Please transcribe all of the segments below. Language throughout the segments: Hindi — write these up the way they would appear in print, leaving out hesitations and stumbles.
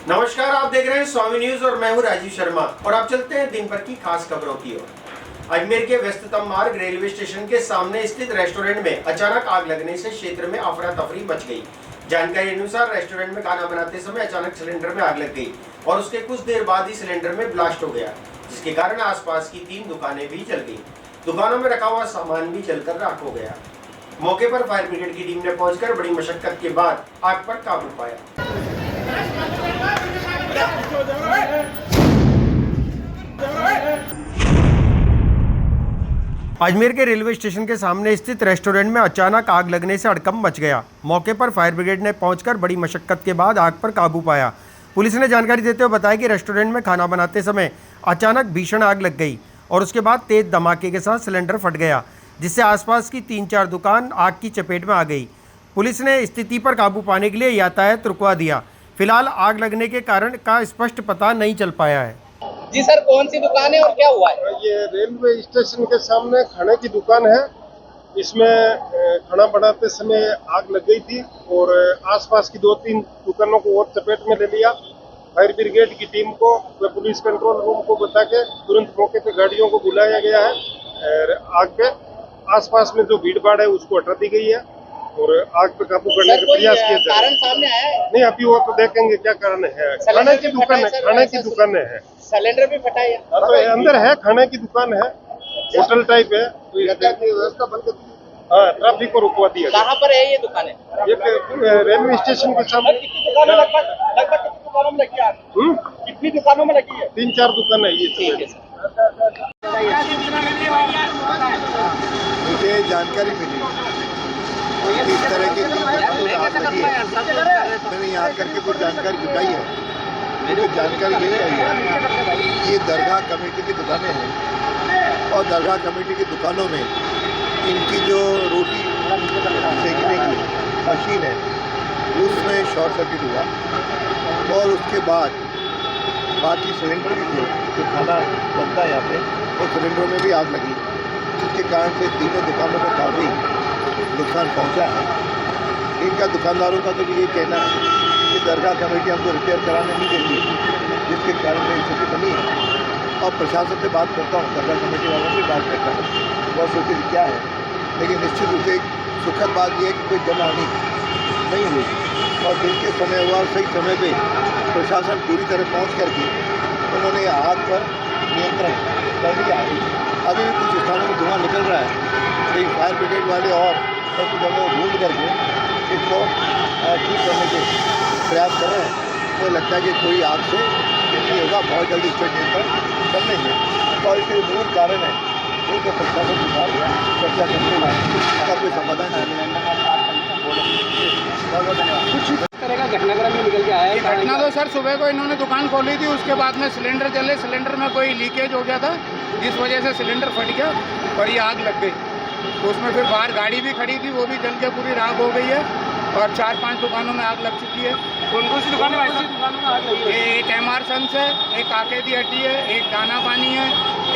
नमस्कार, आप देख रहे हैं स्वामी न्यूज और मैं हूं राजीव शर्मा और आप चलते हैं दिन भर की खास खबरों की ओर। अजमेर के व्यस्ततम मार्ग रेलवे स्टेशन के सामने स्थित रेस्टोरेंट में अचानक आग लगने से क्षेत्र में अफरा तफरी मच गई। जानकारी अनुसार रेस्टोरेंट में खाना बनाते समय अचानक सिलेंडर में आग लग गई और उसके कुछ देर बाद ही सिलेंडर में ब्लास्ट हो गया, जिसके कारण आसपास की 3 दुकानें भी जल गई। दुकानों में रखा हुआ सामान भी जलकर राख हो गया। मौके पर फायर ब्रिगेड की टीम ने पहुंचकर बड़ी मशक्कत के बाद आग पर काबू पाया। अजमेर के रेलवे स्टेशन के सामने स्थित रेस्टोरेंट में अचानक आग लगने से हड़कंप मच गया। मौके पर फायर ब्रिगेड ने पहुंचकर बड़ी मशक्कत के बाद आग पर काबू पाया। पुलिस ने जानकारी देते हुए बताया कि रेस्टोरेंट में खाना बनाते समय अचानक भीषण आग लग गई और उसके बाद तेज धमाके के साथ सिलेंडर फट गया, जिससे आसपास की 3-4 दुकान आग की चपेट में आ गई। पुलिस ने स्थिति पर काबू पाने के लिए यातायात रुकवा दिया। फिलहाल आग लगने के कारण का स्पष्ट पता नहीं चल पाया है। जी सर, कौन सी दुकान है और क्या हुआ है? ये रेलवे स्टेशन के सामने खाने की दुकान है। इसमें खाना बनाते समय आग लग गई थी और आसपास की 2-3 दुकानों को और चपेट में ले लिया। फायर ब्रिगेड की टीम को व पुलिस कंट्रोल रूम को बता के तुरंत मौके पे गाड़ियों को बुलाया गया है और आग पे आसपास में जो भीड़ भाड़ है उसको हटा दी गई है और आग पे काबू करने का प्रयास किया जा रहा है। कारण सामने आया है? नहीं, अभी वो तो देखेंगे क्या कारण है। खाने की दुकान है, खाने की दुकान है। सिलेंडर भी फटा है? तो अंदर है, खाने की दुकान है, होटल टाइप है। व्यवस्था बंद कर दी। हाँ, ट्रैफिक को रुकवा दिया। कहाँ पर है ये दुकान है? ये रेलवे स्टेशन के सामने। कितनी दुकानों लगभग कितनी दुकानों में लगी आग? कितनी दुकानों में लगी है? 3-4 दुकान है ये। ठीक है। मुझे जानकारी मिली इस तरह की आग लगी है। मैंने यहाँ करके कुछ जानकारी जुटाई है। मुझे जानकारी यही आई है कि ये दरगाह कमेटी की दुकानें हैं और दरगाह कमेटी की दुकानों में इनकी जो रोटी सेकने की मशीन है उसमें शॉर्ट सर्किट हुआ और उसके बाद बाकी सिलेंडर भी थे जो खाना बनता है यहाँ पे, और सिलेंडरों में भी आग लगी, जिसके कारण से तीनों दुकानों को काफ़ी नुकसान पहुँचा है। इनका दुकानदारों का तो ये कहना है कि दरगाह कमेटी हमको रिपेयर कराने नहीं देती, जिसके कारण से स्थिति बनी है। और प्रशासन से बात करता हूँ, दरगाह कमेटी वालों से बात करता हूँ, वह स्थिति क्या है। लेकिन निश्चित रूप से सुखद बात यह है कि कोई जनहानि नहीं हुई और दिन के समय हुआ और सही समय पे प्रशासन पूरी तरह पहुंच करके उन्होंने आग पर नियंत्रण कर लिया है। अभी भी कुछ स्थानों में धुआं निकल रहा है, लेकिन फायर ब्रिगेड वाले और कुछ जगह ढूंढ करके इसको ठीक करने के प्रयास कर रहे हैं। मुझे लगता है कि कोई आग से नहीं होगा, बहुत जल्दी इसको नियंत्रण कर लेंगे और इसके मूल कारण है उनको प्रशासन के साथ चर्चा करने में इसका कोई समाधान घटना तो सर सुबह को इन्होंने दुकान खोली थी, उसके बाद में सिलेंडर जले, सिलेंडर में कोई लीकेज हो गया था जिस वजह से सिलेंडर फट गया और ये आग लग गई। तो उसमें फिर बाहर गाड़ी भी खड़ी थी, वो भी जल के पूरी राख हो गई है और 4-5 दुकानों में आग लग चुकी है। कौन कौन सी दुकानों में आग लगी है? एक MR सन्स है, एक काके दी हड्डी है, एक दाना पानी है,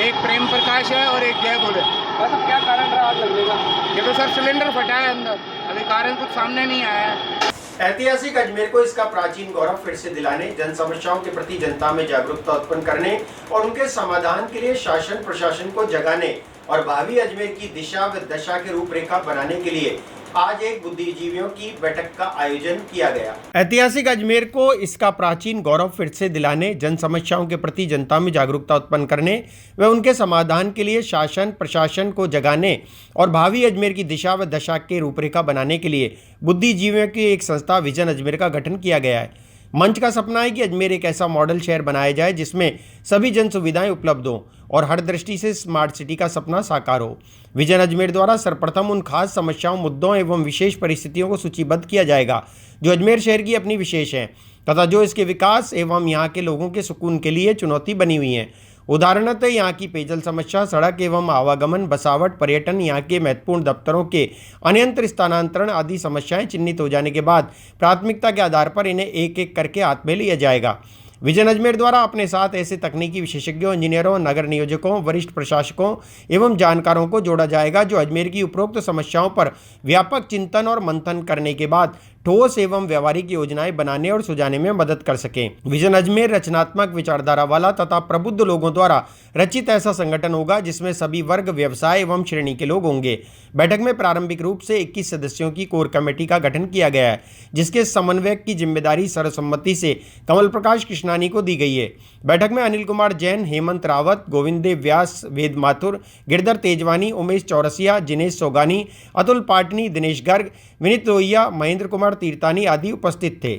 एक प्रेम प्रकाश है और एक जय बोले। बस क्या कारण रहा आग लगने का? ये तो सर सिलेंडर फटा है अंदर, अभी कारण कुछ सामने नहीं आया है। ऐतिहासिक अजमेर को इसका प्राचीन गौरव फिर से दिलाने, जन समस्याओं के प्रति जनता में जागरूकता उत्पन्न करने और उनके समाधान के लिए शासन प्रशासन को जगाने और भावी अजमेर की दिशा व दशा की रूपरेखा बनाने के लिए आज एक बुद्धिजीवियों की बैठक का आयोजन किया गया। ऐतिहासिक अजमेर को इसका प्राचीन गौरव फिर से दिलाने, जन समस्याओं के प्रति जनता में जागरूकता उत्पन्न करने व उनके समाधान के लिए शासन प्रशासन को जगाने और भावी अजमेर की दिशा व दशा के रूपरेखा बनाने के लिए बुद्धिजीवियों की एक संस्था विजन अजमेर का गठन किया गया है। मंच का सपना है कि अजमेर एक ऐसा मॉडल शहर बनाया जाए जिसमें सभी जन सुविधाएं उपलब्ध हों और हर दृष्टि से स्मार्ट सिटी का सपना साकार हो। विजन अजमेर द्वारा सर्वप्रथम उन खास समस्याओं, मुद्दों एवं विशेष परिस्थितियों को सूचीबद्ध किया जाएगा जो अजमेर शहर की अपनी विशेष हैं तथा जो इसके विकास एवं यहाँ के लोगों के सुकून के लिए चुनौती बनी हुई हैं। उदाहरणतः यहाँ की पेयजल समस्या, सड़क एवं आवागमन, बसावट, पर्यटन, यहाँ के महत्वपूर्ण दफ्तरों के अनियंत्रित स्थानांतरण आदि समस्याएं चिन्हित हो जाने के बाद प्राथमिकता के आधार पर इन्हें एक एक करके हाथ में लिया जाएगा। विजन अजमेर द्वारा अपने साथ ऐसे तकनीकी विशेषज्ञों, इंजीनियरों, नगर नियोजकों, वरिष्ठ प्रशासकों एवं जानकारों को जोड़ा जाएगा जो अजमेर की उपरोक्त समस्याओं पर व्यापक चिंतन और मंथन करने के बाद ठोस एवं व्यवहारिक योजनाएं बनाने और सुझाने में मदद कर सकें। विजन अजमेर रचनात्मक विचारधारा वाला तथा प्रबुद्ध लोगों द्वारा रचित ऐसा संगठन होगा जिसमें सभी वर्ग, व्यवसाय एवं श्रेणी के लोग होंगे। बैठक में प्रारंभिक रूप से 21 सदस्यों की कोर कमेटी का गठन किया गया है, जिसके समन्वयक की जिम्मेदारी सर्वसम्मति से कमल प्रकाश कृष्णानी को दी गई है। बैठक में अनिल कुमार जैन, हेमंत रावत, गोविंद देव व्यास, वेद माथुर, गिरधर तेजवानी, उमेश चौरसिया, जिनेश सोगानी, अतुल पाटनी, दिनेश गर्ग, विनीत लोहिया, महेंद्र कुमार तीर्थानी आदि उपस्थित थे।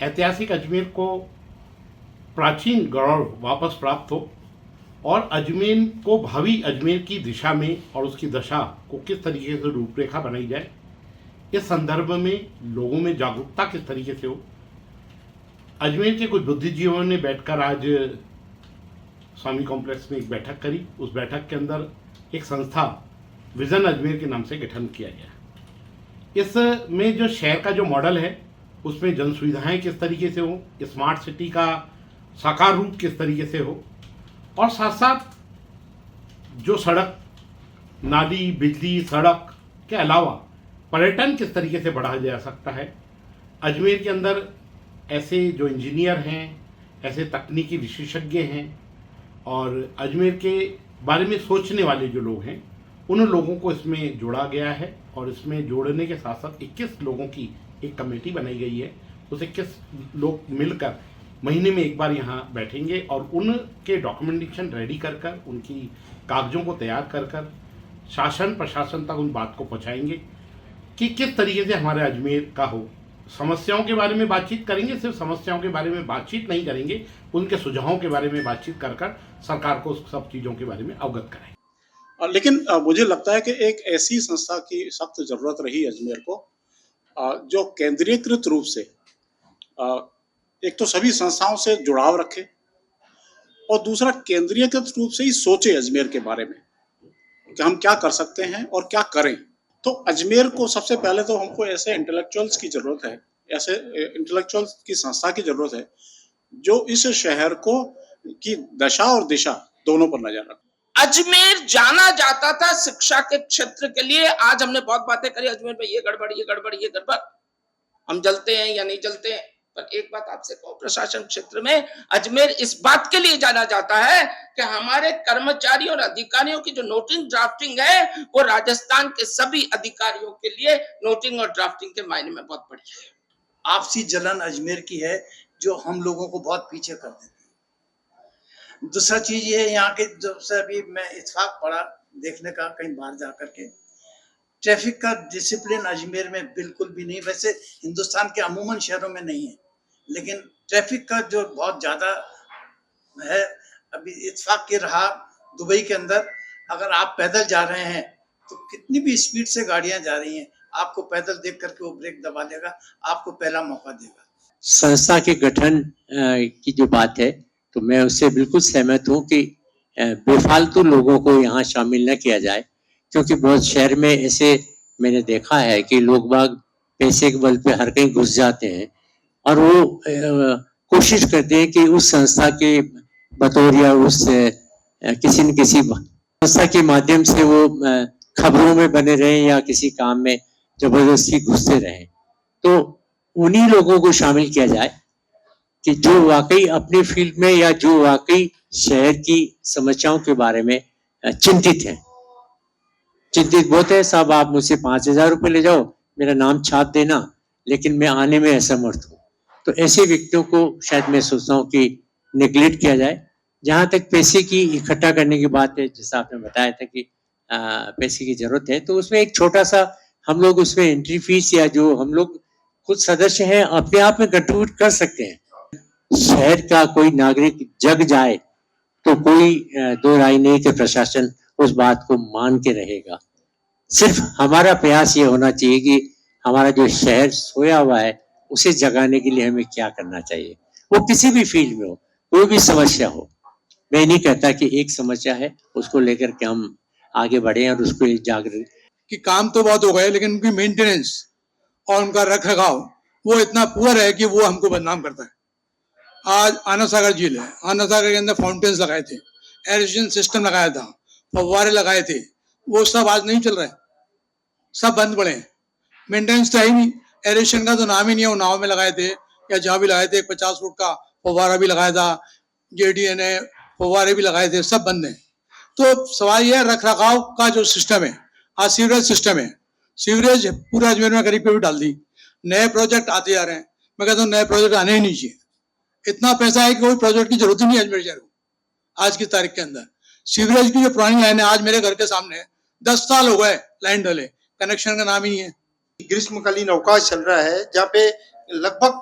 ऐतिहासिक अजमेर को प्राचीन गौरव वापस प्राप्त हो और अजमेर को भावी अजमेर की दिशा में और उसकी दशा को किस तरीके से रूपरेखा बनाई जाए, इस संदर्भ में लोगों में जागरूकता किस तरीके से हो। अजमेर के कुछ बुद्धिजीवियों ने बैठकर आज स्वामी कॉम्प्लेक्स में एक बैठक करी। उस बैठक के अंदर एक संस्था विजन अजमेर के नाम से गठन किया गया। इसमें जो शहर का जो मॉडल है उसमें जन सुविधाएँ किस तरीके से हो, स्मार्ट सिटी का साकार रूप किस तरीके से हो, और साथ साथ जो सड़क, नाली, बिजली, सड़क के अलावा पर्यटन किस तरीके से बढ़ाया जा सकता है। अजमेर के अंदर ऐसे जो इंजीनियर हैं, ऐसे तकनीकी विशेषज्ञ हैं और अजमेर के बारे में सोचने वाले जो लोग हैं, उन लोगों को इसमें जोड़ा गया है और इसमें जोड़ने के साथ साथ 21 लोगों की एक कमेटी बनाई गई है। उस 21 लोग मिलकर महीने में एक बार यहाँ बैठेंगे और उनके डॉक्यूमेंटेशन रेडी कर कर, उनकी कागजों को तैयार कर कर शासन प्रशासन तक उन बात को पहुँचाएंगे कि किस तरीके से हमारे अजमेर का हो। समस्याओं के बारे में बातचीत करेंगे, सिर्फ समस्याओं के बारे में बातचीत नहीं करेंगे, उनके सुझावों के बारे में बातचीत कर कर सरकार को सब चीज़ों के बारे में अवगत कराएंगे। लेकिन मुझे लगता है कि एक ऐसी संस्था की सख्त जरूरत रही अजमेर को, जो केंद्रीकृत रूप से एक तो सभी संस्थाओं से जुड़ाव रखे और दूसरा केंद्रीकृत रूप से ही सोचे अजमेर के बारे में कि हम क्या कर सकते हैं और क्या करें। तो अजमेर को सबसे पहले तो हमको ऐसे इंटेलेक्चुअल्स की जरूरत है, ऐसे इंटेलेक्चुअल्स की संस्था की जरूरत है जो इस शहर को की दशा और दिशा दोनों पर नजर रखे। अजमेर जाना जाता था शिक्षा के क्षेत्र के लिए। आज हमने बहुत बातें करी अजमेर में, ये गड़बड़, ये गड़बड़, ये गड़बड़, हम जलते हैं या नहीं जलते हैं। पर एक बात आपसे कहूं, प्रशासन क्षेत्र में अजमेर इस बात के लिए जाना जाता है कि हमारे कर्मचारियों और अधिकारियों की जो नोटिंग ड्राफ्टिंग है वो राजस्थान के सभी अधिकारियों के लिए नोटिंग और ड्राफ्टिंग के मायने में बहुत बढ़िया है। आपसी जलन अजमेर की है जो हम लोगों को बहुत पीछे कर देती है। दूसरा चीज ये है, यहाँ के जब से अभी मैं इत्तेफाक पड़ा देखने का कहीं बाहर जा करके, ट्रैफिक का डिसिप्लिन अजमेर में बिल्कुल भी नहीं। वैसे हिंदुस्तान के अमूमन शहरों में नहीं है, लेकिन ट्रैफिक का जो बहुत ज्यादा है। अभी इत्तेफाक के रहा दुबई के अंदर, अगर आप पैदल जा रहे हैं तो कितनी भी स्पीड से गाड़ियां जा रही हैं, आपको पैदल देख करके वो ब्रेक दबा देगा, आपको पहला मौका देगा। संस्था के गठन की जो बात है तो मैं उससे बिल्कुल सहमत हूँ कि बेफालतू लोगों को यहाँ शामिल न किया जाए, क्योंकि बहुत शहर में ऐसे मैंने देखा है कि लोग बाग पैसे के बल पे हर कहीं घुस जाते हैं और वो कोशिश करते हैं कि उस संस्था के बतौर या उस किसी न किसी संस्था के माध्यम से वो खबरों में बने रहें या किसी काम में जबरदस्ती घुसते रहें। तो उन्हीं लोगों को शामिल किया जाए कि जो वाकई अपनी फील्ड में या जो वाकई शहर की समस्याओं के बारे में चिंतित हैं। चिंतित बहुत है साहब, आप मुझसे 5,000 रुपये ले जाओ, मेरा नाम छाप देना, लेकिन मैं आने में असमर्थ हूँ। तो ऐसे व्यक्तियों को शायद मैं सोचता हूँ कि नेग्लेक्ट किया जाए। जहाँ तक पैसे की इकट्ठा करने की बात है, जैसा आपने बताया था कि पैसे की जरूरत है, तो उसमें एक छोटा सा हम लोग उसमें एंट्री फीस या जो हम लोग खुद सदस्य हैं अपने आप में कंट्रीब्यूट कर सकते हैं। शहर का कोई नागरिक जग जाए तो कोई दो राय नहीं कि प्रशासन उस बात को मान के रहेगा। सिर्फ हमारा प्रयास ये होना चाहिए कि हमारा जो शहर सोया हुआ है उसे जगाने के लिए हमें क्या करना चाहिए, वो किसी भी फील्ड में हो, कोई भी समस्या हो। मैं नहीं कहता कि एक समस्या है उसको लेकर के हम आगे बढ़े और उसको जागरूक कि काम तो बहुत हो गए, लेकिन उनकी मेंटेनेंस और उनका रख रखाव वो इतना पुअर है कि वो हमको बदनाम करता है। आज आना सागर झील है, आना सागर के अंदर फाउंटेन्स लगाए थे, एयरेशन सिस्टम लगाया था, फव्वारे लगाए थे, वो सब आज नहीं चल रहे, सब बंद पड़े हैं। मेंटेनेंस तो है ही नहीं, एरेशन का तो नाम ही नहीं है, वो नाव में लगाए थे या जहाँ भी लगाए थे, 50 फुट का फव्वारा भी लगाया था, जेडीए ने फव्वारे भी लगाए थे, सब बंद है। तो सवाल यह रख रखाव का जो सिस्टम है, आज सीवरेज सिस्टम है, सीवरेज पूरा अजमेर में करीब करीब डाल दी, नए प्रोजेक्ट आते जा रहे हैं। मैं कहता हूँ नए प्रोजेक्ट आने ही नहीं चाहिए, इतना पैसा है कि कोई प्रोजेक्ट की जरूरत ही नहीं है अजमेर शहर को आज की तारीख के अंदर। सीवरेज की जो पुरानी लाइन है, आज मेरे घर के सामने 10 साल हो गए लाइन डले, कनेक्शन का नाम ही नहीं है। ग्रीष्मकालीन अवकाश चल रहा है जहाँ पे लगभग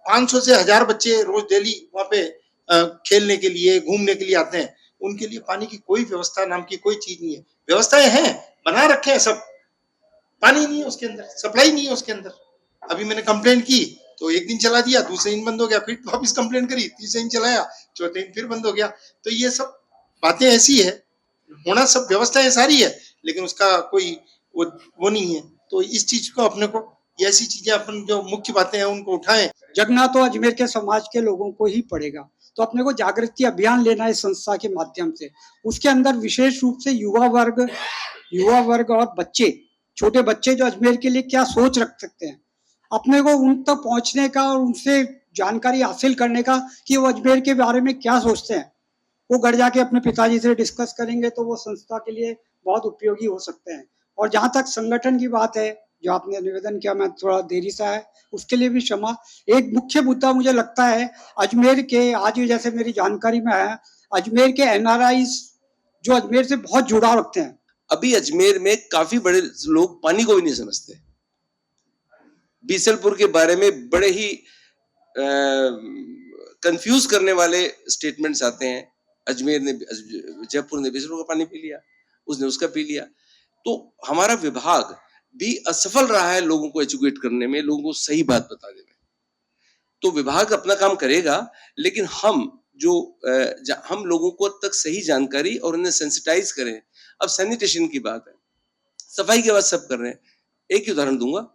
500 से 1000 बच्चे रोज डेली वहाँ पे खेलने के लिए, घूमने के लिए आते हैं। उनके लिए पानी की कोई व्यवस्था नाम की कोई चीज नहीं है। व्यवस्थाएं हैं, बना रखे हैं सब, पानी नहीं है उसके अंदर, सप्लाई नहीं है उसके अंदर। अभी मैंने कंप्लेन की तो एक दिन चला दिया, दूसरे दिन बंद हो गया, फिर वापस कंप्लेन करी, तीसरे दिन चलाया, चौथे दिन फिर बंद हो गया। तो ये सब बातें ऐसी है, होना सब व्यवस्थाएं सारी है, लेकिन उसका कोई वो नहीं है। तो इस चीज को अपने को, ऐसी चीजें अपन जो मुख्य बातें हैं उनको उठाएं। जगना तो अजमेर के समाज के लोगों को ही पड़ेगा, तो अपने को जागृति अभियान लेना है संस्था के माध्यम से। उसके अंदर विशेष रूप से युवा वर्ग और बच्चे, छोटे बच्चे जो अजमेर के लिए क्या सोच रख सकते हैं, अपने को उन तक पहुंचने का और उनसे जानकारी हासिल करने का कि वो अजमेर के बारे में क्या सोचते हैं, वो घर जाके अपने पिताजी से डिस्कस करेंगे तो वो संस्था के लिए बहुत उपयोगी हो सकते हैं। और जहाँ तक संगठन की बात है, जो आपने निवेदन किया, मैं थोड़ा देरी से आया, उसके लिए भी क्षमा। एक मुख्य मुद्दा मुझे लगता है अजमेर के, आज जैसे मेरी जानकारी में है, अजमेर के एनआरआईज जो अजमेर से बहुत जुड़ाव रखते हैं। अभी अजमेर में काफी बड़े लोग पानी को भी नहीं समझते। बीसलपुर के बारे में बड़े ही कंफ्यूज करने वाले स्टेटमेंट्स आते हैं। अजमेर ने, जयपुर ने बीसलपुर का पानी पी लिया, उसने उसका पी लिया। तो हमारा विभाग भी असफल रहा है लोगों को एजुकेट करने में, लोगों को सही बात बताने में। तो विभाग अपना काम करेगा, लेकिन हम लोगों को तक सही जानकारी और उन्हें सेंसिटाइज करें। अब सैनिटेशन की बात है, सफाई की बात सब कर रहे हैं। एक ही उदाहरण दूंगा,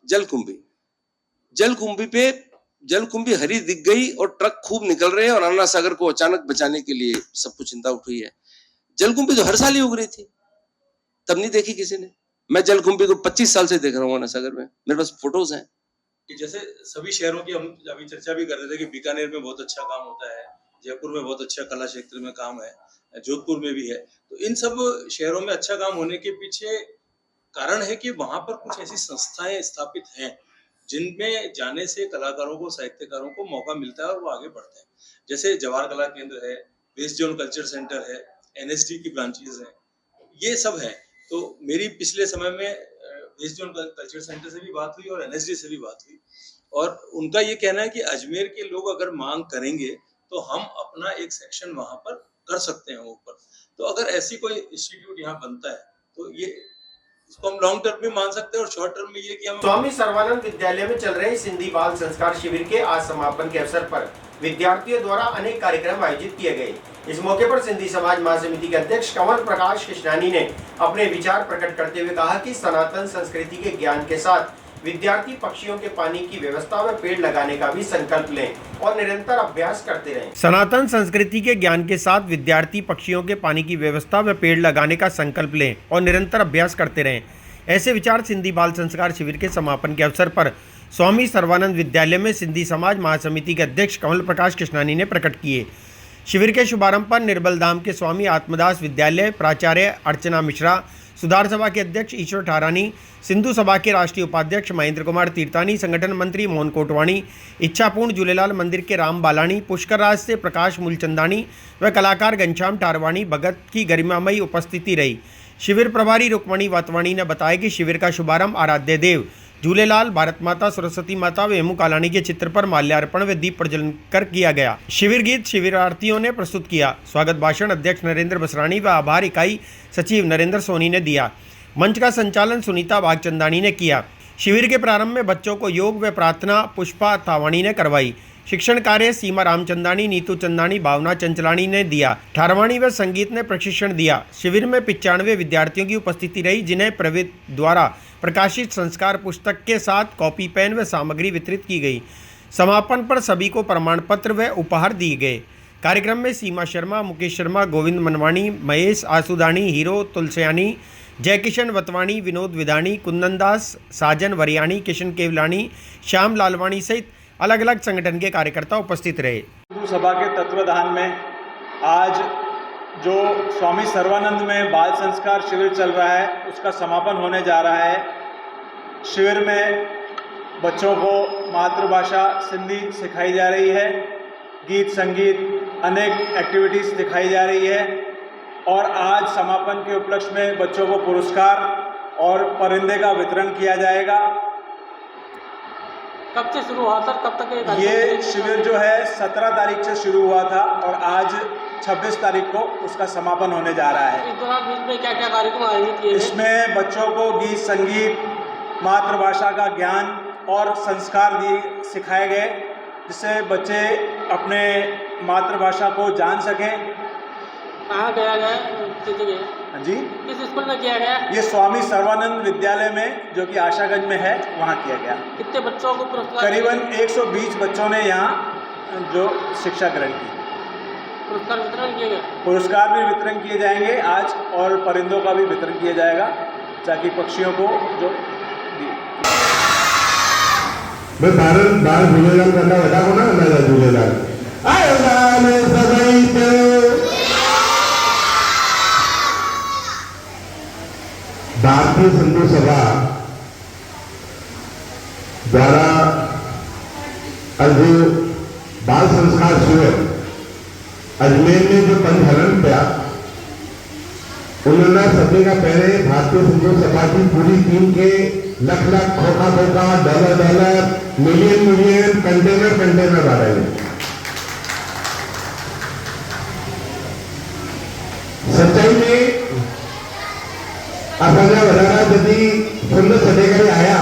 जलकुंभी हरी दिख गई और ट्रक खूब निकल रहे हैं और अन्ना सागर को अचानक बचाने के लिए सबको चिंता उठ हुई है। जलकुंभी तो हर साल ही उग रही थी, तब नहीं देखी किसी ने। मैं जलकुंभी को 25 साल से देख रहा हूँ अन्ना सागर में, मेरे पास फोटोज हैं। जैसे सभी शहरों की हम अभी चर्चा भी कर रहे थे कि बीकानेर में बहुत अच्छा काम होता है, जयपुर में बहुत अच्छा कला क्षेत्र में काम है, जोधपुर में भी है। तो इन सब शहरों में अच्छा काम होने के पीछे कारण है कि वहां पर कुछ ऐसी संस्थाएं स्थापित हैं जिनमें जाने से कलाकारों को, साहित्यकारों को मौका मिलता है और वो आगे बढ़ते हैं। जैसे जवाहर कला केंद्र है, वेस्ट जोन कल्चर सेंटर है, एनएसडी की ब्रांचेज हैं, ये सब है। तो मेरी पिछले समय में वेस्ट जोन कल्चर सेंटर से भी बात हुई और एनएसडी से भी बात हुई, और उनका ये कहना है कि अजमेर के लोग अगर मांग करेंगे तो हम अपना एक सेक्शन वहां पर कर सकते हैं ऊपर। तो अगर ऐसी कोई इंस्टीट्यूट यहाँ बनता है तो ये इसको हम लॉन्ग टर्म में मान सकते हैं, और शॉर्ट टर्म में ये कि हम स्वामी सर्वानंद विद्यालय में चल रहे सिंधी बाल संस्कार शिविर के आज समापन के अवसर पर विद्यार्थियों द्वारा अनेक कार्यक्रम आयोजित किए गए। इस मौके पर सिंधी समाज महासमिति के अध्यक्ष कंवर प्रकाश कृष्णानी ने अपने विचार प्रकट करते हुए कहा कि सनातन संस्कृति के ज्ञान के साथ विद्यार्थी पक्षियों के पानी की व्यवस्था में पेड़ लगाने का भी संकल्प लें और निरंतर अभ्यास करते रहें। सनातन संस्कृति के ज्ञान के साथ विद्यार्थी पक्षियों के पानी की व्यवस्था में पेड़ लगाने का संकल्प लें और निरंतर अभ्यास करते रहें। ऐसे विचार सिंधी बाल संस्कार शिविर के समापन के अवसर पर स्वामी सर्वानंद विद्यालय में सिंधी समाज महासमिति के अध्यक्ष कंवर प्रकाश कृष्णानी ने प्रकट किए। शिविर के शुभारंभ पर निर्बल धाम के स्वामी आत्मदास विद्यालय प्राचार्य अर्चना मिश्रा, सुधार सभा के अध्यक्ष ईश्वर ठारानी, सिंधु सभा के राष्ट्रीय उपाध्यक्ष महेंद्र कुमार तीर्थानी, संगठन मंत्री मोहन कोटवाणी, इच्छापूर्ण झूलेलाल मंदिर के राम बालानी, पुष्कर राज से प्रकाश मूलचंदानी व कलाकार घनश्याम टारवाणी भगत की गरिमामयी उपस्थिति रही। शिविर प्रभारी रुक्मणी वातवाणी ने बताया कि शिविर का शुभारंभ आराध्य देव झूलेलाल, भारत माता, सरस्वती माता व हेमू कालानी के चित्र पर माल्यार्पण व दीप प्रज्वलन कर किया गया। शिविर गीत शिविरार्थियों ने प्रस्तुत किया। स्वागत भाषण अध्यक्ष नरेंद्र बसरानी व आभार इकाई सचिव नरेंद्र सोनी ने दिया। मंच का संचालन सुनीता भागचंदानी ने किया। शिविर के प्रारंभ में बच्चों को योग व प्रार्थना पुष्पा थावाणी ने करवाई। शिक्षण कार्य सीमा रामचंदानी, नीतू चंदानी, भावना चंचलानी ने दिया। ठारवाणी व संगीत ने प्रशिक्षण दिया। शिविर में 95 विद्यार्थियों की उपस्थिति रही, जिन्हें प्रविद द्वारा प्रकाशित संस्कार पुस्तक के साथ कॉपी पेन व सामग्री वितरित की गई। समापन पर सभी को प्रमाण पत्र व उपहार दिए गए। कार्यक्रम में सीमा शर्मा, मुकेश शर्मा, गोविंद मनवाणी, महेश आसुदानी, हीरो तुलसियानी, जय किशन वतवाणी, विनोद विधानी, कुंदन दास, साजन वरियाणी, किशन केवलानी, श्याम लालवाणी सहित अलग अलग संगठन के कार्यकर्ता उपस्थित रहे। हिंदू सभा के तत्वाधान में आज जो स्वामी सर्वानंद में बाल संस्कार शिविर चल रहा है उसका समापन होने जा रहा है। शिविर में बच्चों को मातृभाषा सिंधी सिखाई जा रही है, गीत संगीत अनेक एक्टिविटीज़ दिखाई जा रही है और आज समापन के उपलक्ष्य में बच्चों को पुरस्कार और परिंदे का वितरण किया जाएगा। कब से शुरू हुआ था, कब तक ये शिविर जो है 17 तारीख से शुरू हुआ था और आज 26 तारीख को उसका समापन होने जा रहा है। इस दौरान बीच में क्या क्या कार्यक्रम आयोजित किए? इसमें बच्चों को गीत संगीत, मातृभाषा का ज्ञान और संस्कार सिखाए गए जिससे बच्चे अपने मातृभाषा को जान सकें। कहाँ किया गया? हाँ जी, किस स्कूल में किया गया? ये स्वामी सर्वानंद विद्यालय में जो कि आशागंज में है वहाँ किया गया। कितने बच्चों को पुरस्कार? करीबन 120 बच्चों ने यहाँ जो शिक्षा ग्रहण की। पुरस्कार वितरण किए गए? पुरस्कार भी वितरण किए जाएंगे आज और परिंदों का भी वितरण किया जाएगा ताकि पक्षियों को जो भारत बाल झूलेलाल करना वॾा कोन कंदा झूलेलाल भारतीय हिंदू सभा द्वारा आज बाल संस्कार शिविर अजमेर में जो पंज हलन पिया उन्होंने सभी का पहले भारतीय हिंदू सभा की पूरी टीम के लख लख खोखा खोखा डॉलर मिलियन कंटेनर बारे में सच्चाई में असांजा वॾा जॾहिं फुल छॾे करे आया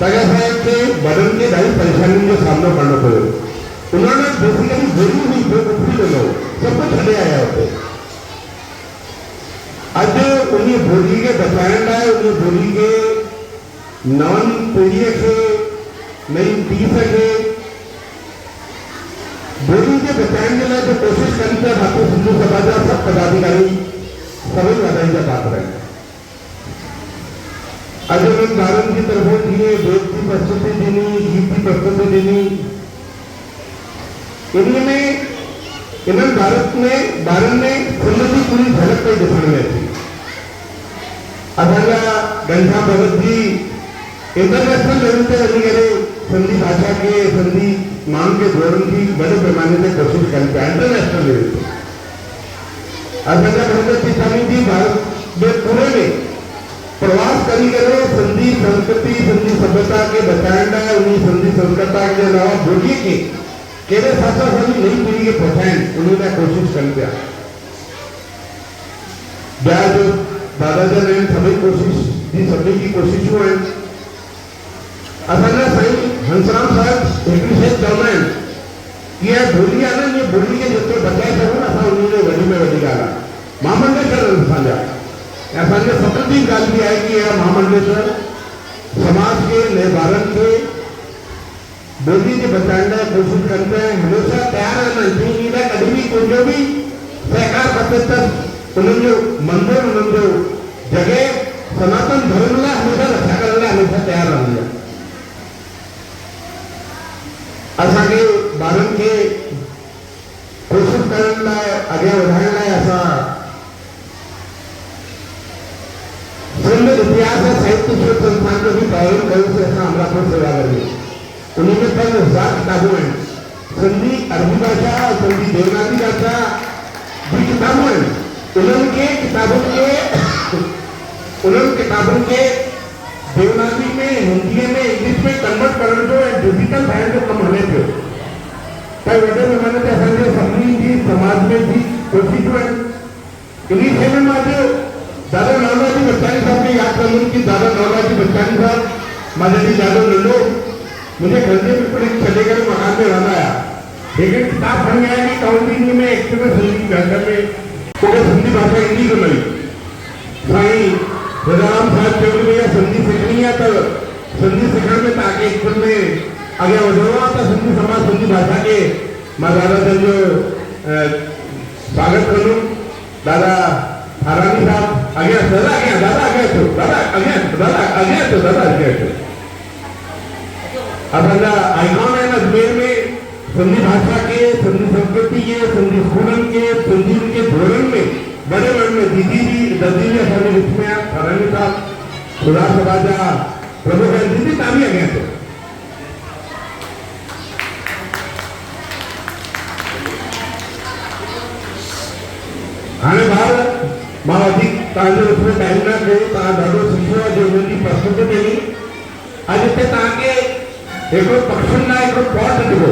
त असांखे वॾनि खे ॾाढी परेशानियुनि जो सामनो करणो पियो। उन्होंने बेसिकली बोली हुई जो कुछ भी लो सब कुछ छॾे आया होते। अॼु उन बोली के बचाइण लाइ उन बोली के नवनि पीढ़ीअ खे नई पीढ़ खे बोली के बचाइण जे लाइ जो कोशिश कनि था भारतीय हिंदू सभा जा सब पदाधिकारी सभी वाधाई जा पात्र हैं। अॼु उन्हनि ॿारनि जी तरफ़ों जीअं वेद की प्रस्तुति ॾिनी, गीत की प्रस्तुति ॾिनी, इनमें इन्हनि ॿारनि में सिंध जी पूरी झलक पई ॾिसण में अची। असांजा घनश्याम भगत जी इंटरनेशनल लेवल ते वञी करे सिंधी भाषा के सिंधी माण्हुनि खे जोड़ण जी वॾे पैमाने ते कोशिश कनि पिया इंटरनेशनल लेवल ते। असांजा भगत चितानी जी भारत में पूरे में प्रवास करी करे सिंधी संस्कृति सिंधी सभ्यता के बचाइण लाइ उन सिंधी संस्कृति के अलावा बोलीअ खे कहिड़े हिसाब सां असांजी नई पीढ़ी खे पहुचाइनि उन लाइ कोशिश कनि पिया। ॿिया जो दादा जन आहिनि सभई कोशिश जी सभिनी जी कोशिशूं आहिनि। असांजा साईं हंसराम साहिब हिकिड़ी शइ चवंदा आहिनि कि इहा बोली आहे न, इहा बोली खे जेतिरो बचाए सघूं न असां उन में वॾी ॻाल्हि आहे। महामंडलेश्वर असांजा असांजे फ़ख्र जी ॻाल्हि बि आहे कि इहा महामंडलेश्वर समाज के नए ॿारनि खे बोली के बचाने लाइ कोशिश करते हैं, हमेशा तैयार रहना चाहिए। कभी भी कोई जो भी सहकार खपे तक उन्हनि जो मंदिर उन्हनि जो जगह सनातन धर्म लाइ हमेशा रक्षा करण लाइ हमेशा तैयार रहंदी आहे। असांखे ॿारनि खे कोशिश करण लाइ अॻियां वधाइण लाइ असां सिंध इतिहास ऐं साहित्य शोध संस्थान जो बि प्रारंभ कयोसीं असां अमरापुर सेवा में। उनमें 5,000 किताबों हैं, सिंधी अरबी भाषा सिंधी देवनागरी भाषा भी किताबों हैं। उन्होंने किताबों के देवनागरी में हिंदी में इंग्लिश में कन्वर्ट करण जो डिजिटल फैन जो कम होने पे कई वॾे पैमाने ते असांजे सभिनी जी समाज में भी कोशिशूं आहिनि। इन्ही शइ में अॼु दादा नौलाजी बच्चानी साहब खे यादि कंदुमि कि दादा नौलाजी बच्चानी साहब मां जॾहिं ॾाढो नंढो मुझे घर में बिल्कुल एक छॾे करे मकान में रहंदा आया, लेकिन किताब खणी आया कि काउंटिंग में एक्चुअली सिंधी भाषा में मूंखे सिंधी भाषा ईंदी कोन हुई। साईं राम साहिब चयो कि भैया सिंधी सिखणी आहे त सिंधी सिखण में तव्हांखे स्कूल में अॻियां वधिणो आहे त सिंधी समाज सिंधी भाषा खे मां दादा जन जो स्वागत कंदुमि। दादा थारानी साहब अगेंस्ट दादा अगेंस्ट असांजा आइकॉन आहिनि अजमेर में सिंधी भाषा के, सिंधी संस्कृति के, सिंधी स्कूलन के, सिंधी के धोरण में बड़े में दीदी जी असांजे विच में आहे थारानी साहब सुधार सभा जा प्रमुख आहिनि। दीदी तव्हां बि अॻियां हाणे ॿार मां वधीक तव्हांजो उसमें टाइम न कयो, तव्हां ॾाढो सिखियो आहे जो हुनजी प्रस्तुति ॾिनी। अॼु हिते तव्हांखे हिकिड़ो पखियुनि लाइ हिकिड़ो पॉट ॾिबो,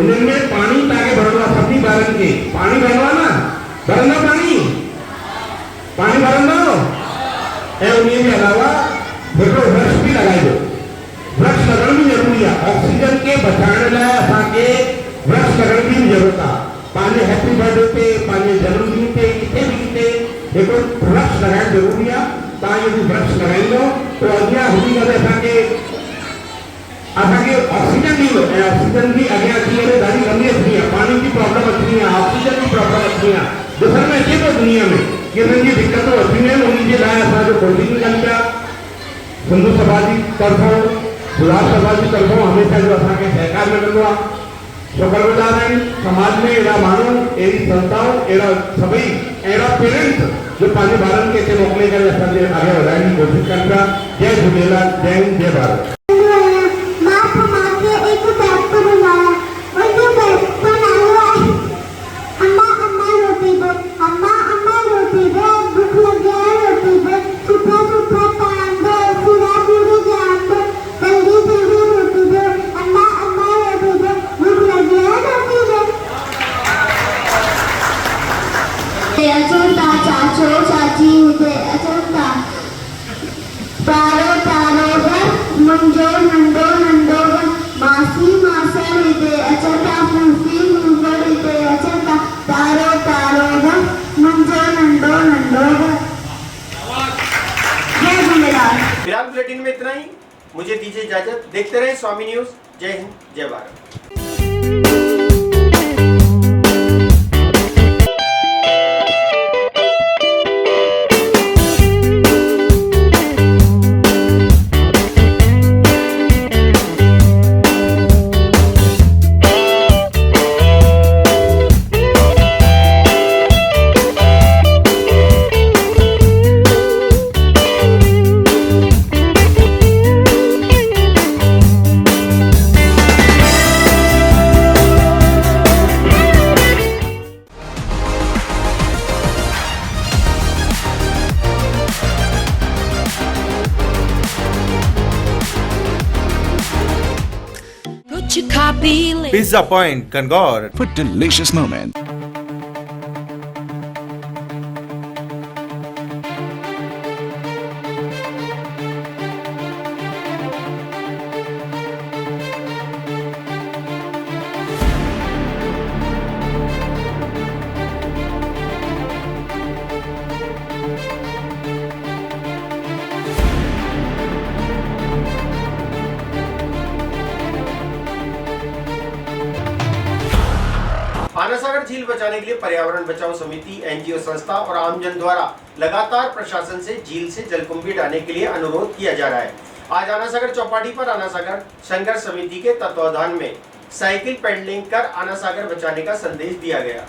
उन्हनि में पाणी तव्हांखे भरणो आहे। सभिनी ॿारनि खे पाणी भरणो आहे न, भरंदो पाणी भरंदो ऐं उन जे अलावा हिकिड़ो वृक्ष बि लॻाइजो। वृक्ष लॻण बि ज़रूरी आहे। ऑक्सीजन खे बचाइण लाइ असांखे वृक्ष लॻण जी ज़रूरत आहे। पंहिंजे हैप्पी बर्थडे ते, पंहिंजे जन्मदिन ते, किथे बि किथे हिकिड़ो वृक्ष लॻाइणु ज़रूरी आहे। तव्हां यदि वृक्ष लॻाईंदो त अॻियां हली करे असांखे ऑक्सीजन ॾींदो ऐं ऑक्सीजन बि अॻियां अची करे ॾाढी कमी अचणी आहे। पाणी जी प्रॉब्लम अचणी आहे, ऑक्सीजन जी प्रॉब्लम अचणी आहे। ॾिसण में अचे थो दुनिया में कि हिननि जी दिक़तूं अचणियूं आहिनि। उन जे लाइ असांजो कोशिशि कनि पिया। सिंधु सभा जी तरफ़ों, सुधार सभा जी तरफ़ों हमेशह जो असांखे सहकार मिलंदो आहे। शुक्रगुज़ार आहिनि। समाज में अहिड़ा माण्हू, अहिड़ी संस्थाऊं, अहिड़ा सभई अहिड़ा पेरेंट्स जो पंहिंजे ॿारनि खे हिते मोकिले करे असांजे अॻियां वधाइण जी कोशिशि कनि पिया। जय झूलेलाल, जय हिंद, जय भारत। चाचो चाची हुते अचंता, तारो तारो घर मुंहिंजो नंढो नंढो घर, मासी मासर हिते अचंता, फूफी फूफड़ हिते अचंता, तारो तारो घर मुंहिंजो नंढो नंढो घर। जय झूलेलाल। फिलहाल बुलेटिन में इतना ही। मुझे दीजिए इजाजत। देखते रहे स्वामी न्यूज। जय हिंद, जय Bharat. Pizza Point, Kangor. For delicious moment. आना सागर झील बचाने के लिए पर्यावरण बचाओ समिति, एनजीओ संस्था और आमजन द्वारा लगातार प्रशासन से झील से जलकुंभी हटाने के लिए अनुरोध किया जा रहा है। आज आना सागर चौपाटी पर आना सागर संघर्ष समिति के तत्वावधान में साइकिल पेडलिंग कर आना सागर बचाने का संदेश दिया गया।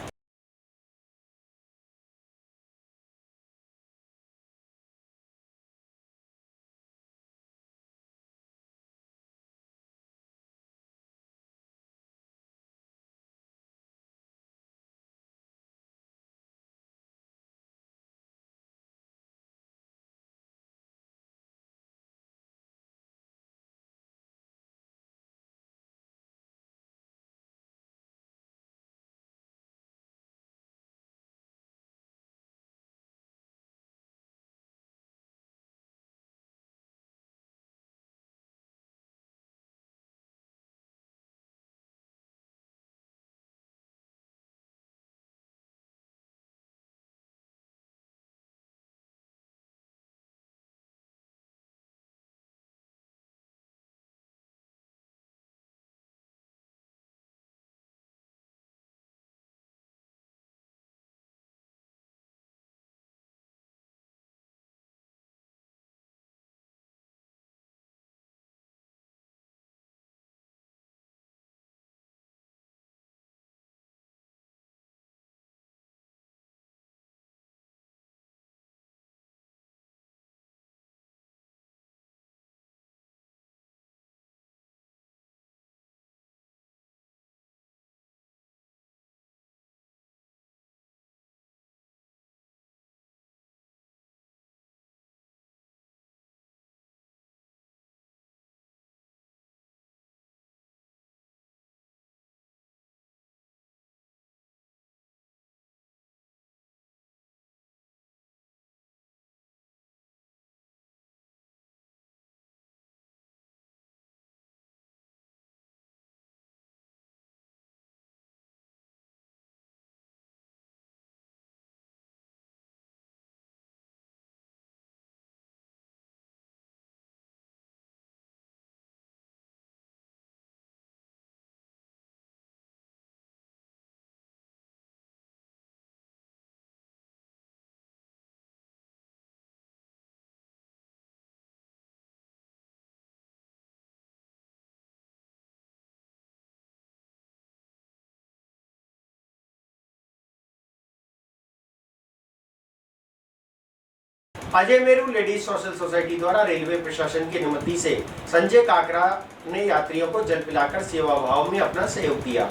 Ajay Meru ladies social society द्वारा रेलवे प्रशासन की अनुमति से संजय काकरा ने यात्रियों को जल पिलाकर सेवा भाव में अपना सहयोग दिया।